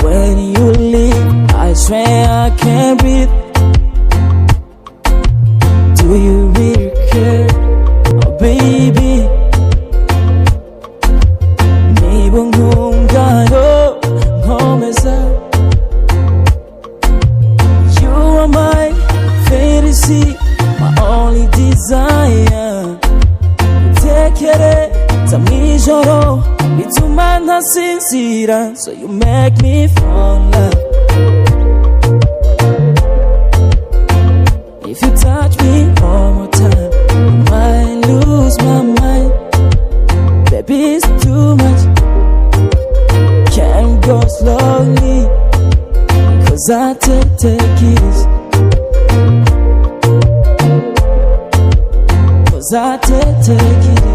When you leave, I swear I can't breathe. Do you really care, oh baby? 매번 공가요 험해서. You are my fantasy, my only desire. 대결에 잠이셔로 미투만 나sinzira. So you make me fall in love. If you touch me one more time, I might lose my mind. Baby, it's too much. Can't go slowly, cause I take it easy. Cause I take it easy.